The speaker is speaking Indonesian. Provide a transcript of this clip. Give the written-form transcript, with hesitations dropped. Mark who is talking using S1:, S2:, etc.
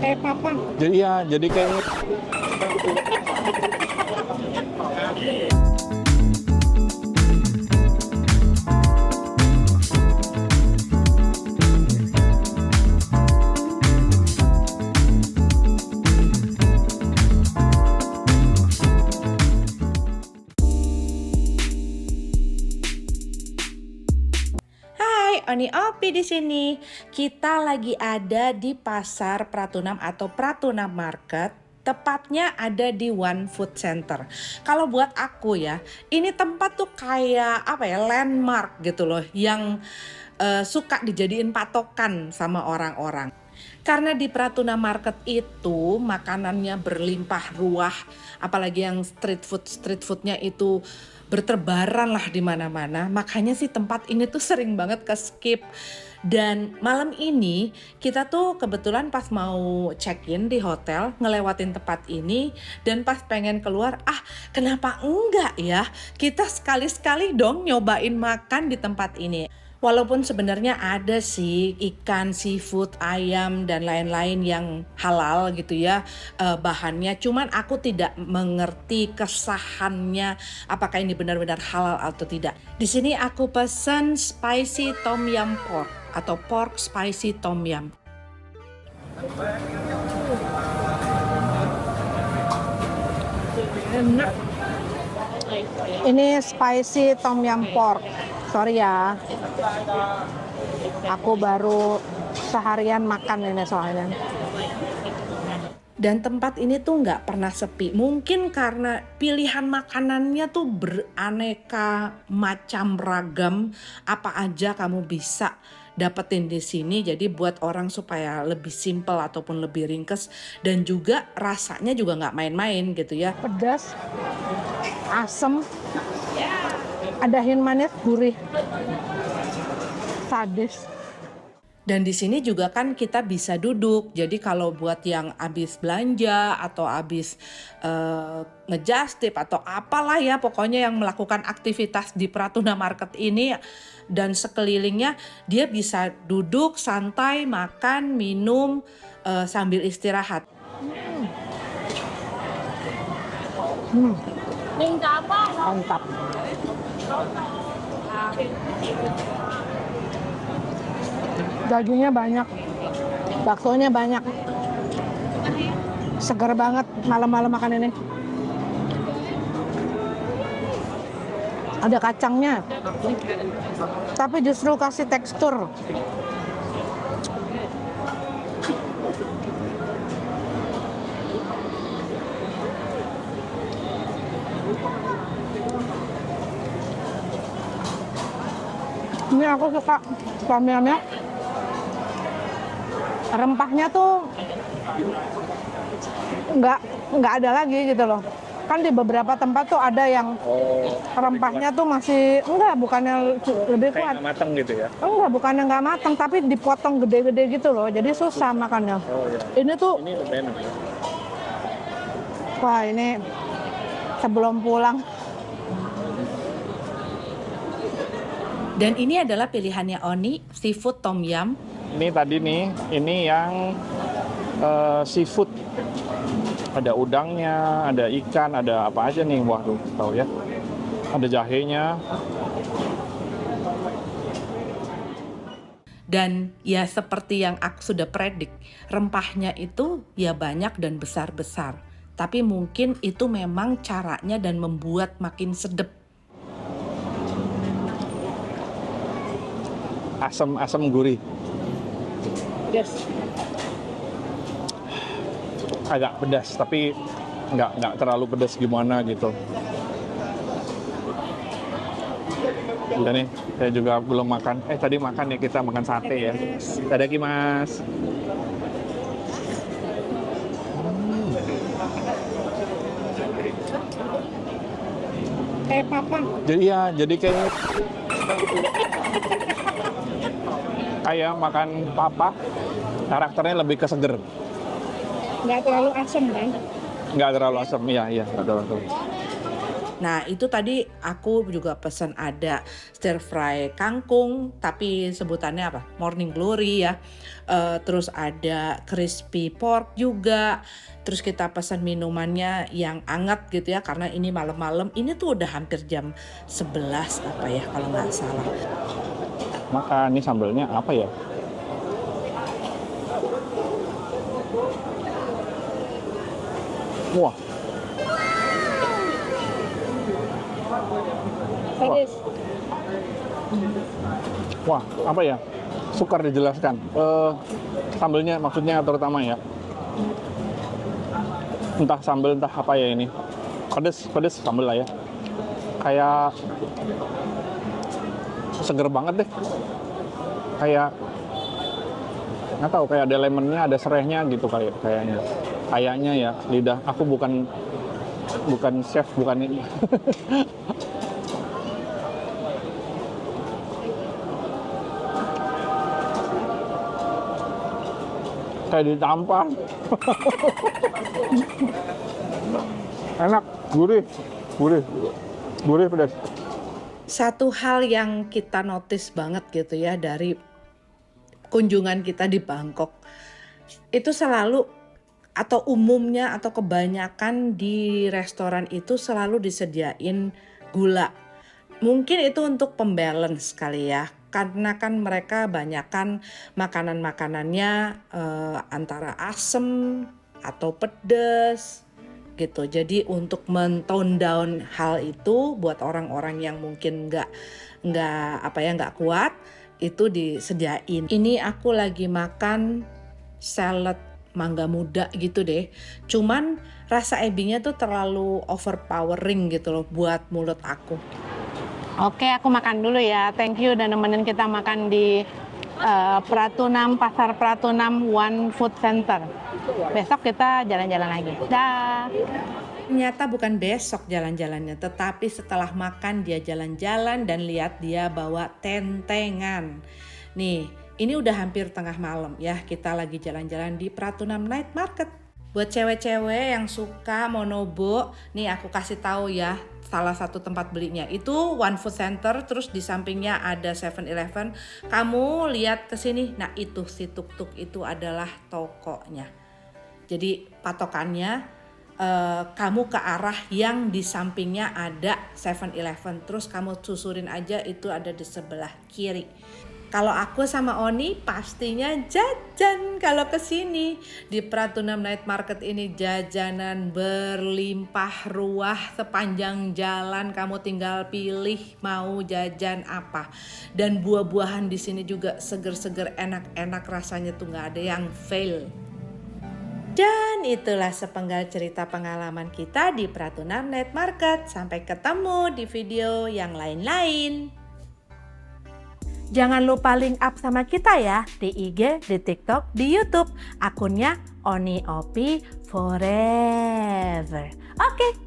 S1: kayak papa.
S2: Jadi ya, jadi kayak
S1: Hai, Oni Opi di sini. Kita lagi ada di Pasar Pratunam atau Pratunam Market. Tepatnya ada di One Food Center. Kalau buat aku ya, ini tempat tuh kayak apa ya, landmark gitu loh, yang suka dijadiin patokan sama orang-orang. Karena di Pratuna Market itu makanannya berlimpah ruah, apalagi yang street foodnya itu berterbaran lah di mana-mana. Makanya sih tempat ini tuh sering banget ke skip. Dan malam ini kita tuh kebetulan pas mau check-in di hotel ngelewatin tempat ini, dan pas pengen keluar, kenapa enggak ya? Kita sekali-sekali dong nyobain makan di tempat ini. Walaupun sebenarnya ada sih ikan, seafood, ayam dan lain-lain yang halal gitu ya bahannya. Cuman aku tidak mengerti kesahannya, apakah ini benar-benar halal atau tidak. Di sini aku pesan spicy tom yum pork atau pork spicy tom yum. Enak. Ini spicy tom yum pork. Sorry ya, aku baru seharian makan ini soalnya. Dan tempat ini tuh nggak pernah sepi. Mungkin karena pilihan makanannya tuh beraneka macam ragam. Apa aja kamu bisa dapetin di sini. Jadi buat orang supaya lebih simple ataupun lebih ringkes. Dan juga rasanya juga nggak main-main gitu ya. Pedas, asem, ada hin manis, gurih, sadis. Dan di sini juga kan kita bisa duduk. Jadi kalau buat yang habis belanja atau habis ngejust tip atau apalah ya, pokoknya yang melakukan aktivitas di Pratuna Market ini dan sekelilingnya, dia bisa duduk santai, makan, minum sambil istirahat. Mantap. Dagingnya banyak, baksonya banyak, segar banget malam-malam makan ini. Ada kacangnya, tapi justru kasih tekstur. Ini aku suka tom yumnya. Rempahnya tuh nggak ada lagi gitu loh. Kan di beberapa tempat tuh ada yang rempahnya tuh masih bukannya lebih kuat.
S2: kayak matang gitu ya.
S1: Bukannya nggak matang, tapi dipotong gede-gede gitu loh. Jadi susah makannya.
S2: Oh iya.
S1: Ini tuh,
S2: Ini lebih enak ya.
S1: wah ini sebelum pulang. Dan ini adalah pilihannya Oni, seafood tom yum.
S2: Ini tadi nih, ini yang seafood. Ada udangnya, ada ikan, ada apa aja nih. Wah tuh, tahu ya. Ada jahenya.
S1: Dan ya seperti yang aku sudah predik, rempahnya itu ya banyak dan besar-besar. Tapi mungkin itu memang caranya dan membuat makin sedep.
S2: Asam gurih.
S1: Yes.
S2: Agak pedas, tapi nggak terlalu pedas gimana gitu. Udah nih, saya juga belum makan. Tadi makan ya, kita makan sate ya. Tadakimasu.
S1: Kayak papa.
S2: Jadi ya, jadi kayak makan papa, karakternya lebih ke seger.
S1: Nggak terlalu asam kan?
S2: Nggak terlalu asam, iya, nggak terlalu asam.
S1: Nah itu tadi aku juga pesen ada stir fry kangkung, tapi sebutannya apa? Morning Glory ya. Terus ada crispy pork juga. Terus kita pesan minumannya yang anget gitu ya, karena ini malam-malam. Ini tuh udah hampir jam 11 apa ya kalau nggak salah.
S2: Maka ini sambelnya apa ya? Wah,
S3: Pedes.
S2: wah, apa ya? Sukar dijelaskan. Sambelnya maksudnya terutama ya. Entah sambel, entah apa ya ini. Pedes sambel lah ya. Kayak seger banget deh. Kayak nggak tahu, kayak ada lemonnya, ada serehnya gitu kayaknya. Kayaknya ya, lidah aku bukan chef, bukan ini. Kayak ditampar. Enak, gurih pedas.
S1: Satu hal yang kita notice banget gitu ya dari kunjungan kita di Bangkok, itu selalu atau umumnya atau kebanyakan di restoran itu selalu disediain gula. Mungkin itu untuk pembalance kali ya, karena kan mereka banyakan makanan-makanannya antara asem atau pedas gitu. Jadi untuk men-tone down hal itu buat orang-orang yang mungkin nggak kuat, itu disediain. Ini aku lagi makan salad mangga muda gitu deh. Cuman rasa ebinya tuh terlalu overpowering gitu loh buat mulut aku.
S3: Oke, aku makan dulu ya. Thank you udah nemenin kita makan di Pratunam, Pasar Pratunam One Food Center. Besok kita jalan-jalan lagi. Dah.
S1: Ternyata bukan besok jalan-jalannya, tetapi setelah makan dia jalan-jalan dan lihat dia bawa tentengan. Nih, ini udah hampir tengah malam ya, kita lagi jalan-jalan di Pratunam Night Market. Buat cewek-cewek yang suka monobo, nih aku kasih tahu ya, salah satu tempat belinya itu One Food Center, terus di sampingnya ada 7-Eleven. Kamu lihat ke sini, nah itu si tuk-tuk itu adalah tokonya. Jadi patokannya kamu ke arah yang di sampingnya ada 7-Eleven, terus kamu susurin aja, itu ada di sebelah kiri. Kalau aku sama Oni pastinya jajan kalau kesini. Di Pratunam Night Market ini jajanan berlimpah ruah sepanjang jalan. Kamu tinggal pilih mau jajan apa. Dan buah-buahan di sini juga seger-seger, enak-enak rasanya tuh, nggak ada yang fail. Dan itulah sepenggal cerita pengalaman kita di Pratunam Night Market. Sampai ketemu di video yang lain-lain. Jangan lupa link up sama kita ya di IG, di TikTok, di YouTube. Akunnya Oni Opi Forever. Oke.